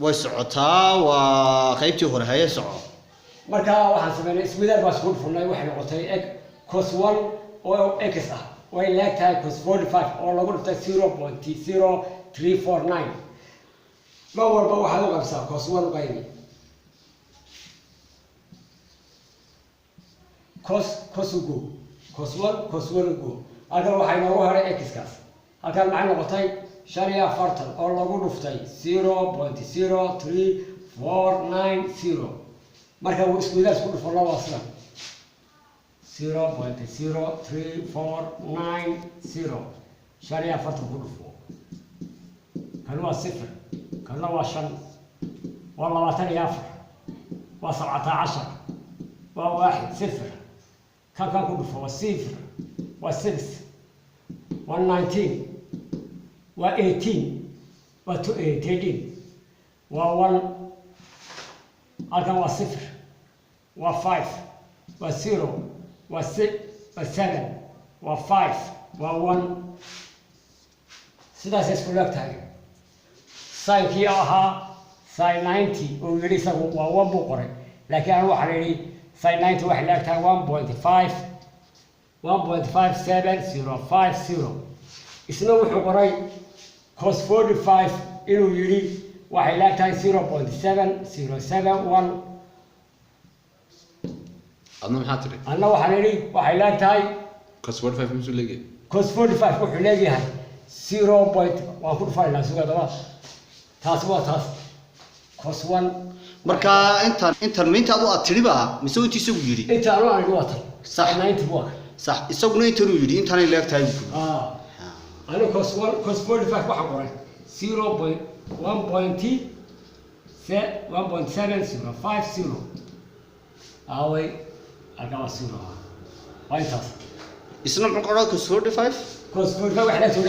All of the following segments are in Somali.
وسعتها وقيبتي هرهاية سعة marka waxaan sameynay ismidaar baa isku dhufnay waxay noqotay x cos 1 oo x ah way leegtahay cos 45 oo lagu dhiftay 0.0349 ma walba waxaad u qabsaa cos 1 qaybi cos ugu cos 1 ugu halkan waxay noogu haray x kaas halkan maxay noqotay 45 oo lagu dhiftay 0.03490 marka uu isku wiilaas ku dhufo laba aslan 0.03490 sharia farta ku dhufo kan waa sifir kan waa 5 waa 24 waa 17 waa 1 sifir kan ku dhufo waa sifir waa 6 waa 19 waa 18 waa 18 waa 1 halkan waa sifir waa 5 waa 0 waa 6 waa 7 waa 5 waa 1 sidaas isku leegtahay sainkii ahaa sin 90 oo yiri isagu waa 1 buu qoray laakiin aan waxa leeyahay sin 90 waxay leegtahay 1.57050 isna wuxuu qoray cos 45 inuu yiri waxay leegtahay 0.7071 أنا ما حاطري أنا وحنيني وحيلات هاي كسور فايف مسؤول لقي كوس 45 وحلاقي هاي 0.145 لا سوى ده تاس كوس 1 مركا انت مين ادو اتريبا مسو انت سو يري انت انا الوقت صح 90 بوك صح اسقنا انت يري انت انا ليغتاي انا كوس 45 waxa qoray 0.1.7050 away agawa siro waytas isna muxuu qoraa cos 45 cos 45 waxa la soo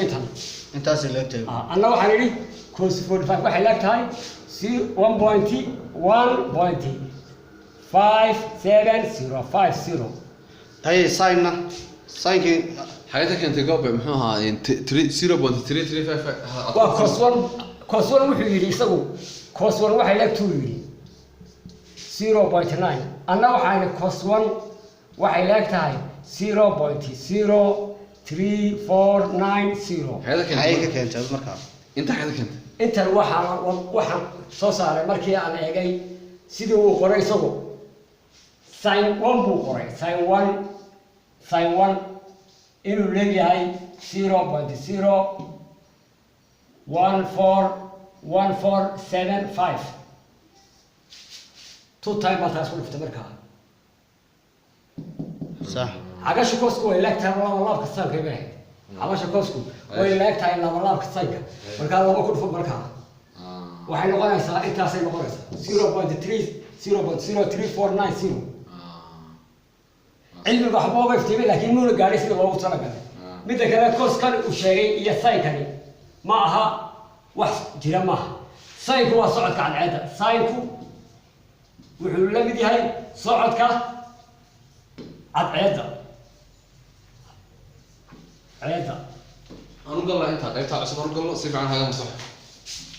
intaas leegtahay anna waxaan yiri cos 45 waxay leegtahay 1.1.57050 ay saynkii حياتك أنت جاوب محوها يعني 0.3355 وكوس 1 wuxuu yiri isagu cos 1 waxay leegtahay yiri 0.9 anna waxaan cos 1 waxay leegtahay 0.03490 حياتك ay ka keentay markaa أنت حياتك أنت inta waxaan soo saaray markii aan eegay sidii uu qoray isagu sin 1 buu qoray sin 1 inuu leeyahay 0.0141475 two time batas ku dhufta markaa صح عقاش كوسكو ويلاكتها والله كسانك يبهي عقاش كوسكو ويلاكتها إلا والله كسانك مركا لما كنت فوق مركا وحين قنايسا انت سي قنايسا 0.03490 علمي بحبوه يفتيبي لكن مو لقاري سيدي لوgu talagalay midda kale koos kan uu sheegay iyo saynkani ma aha wax jira ma saynku waa socodka cadceeda saynku wuxuu la mid yahay socodka cadceeda أنا قال له أنت قلت عصفر قال له سيف عن هذا مصح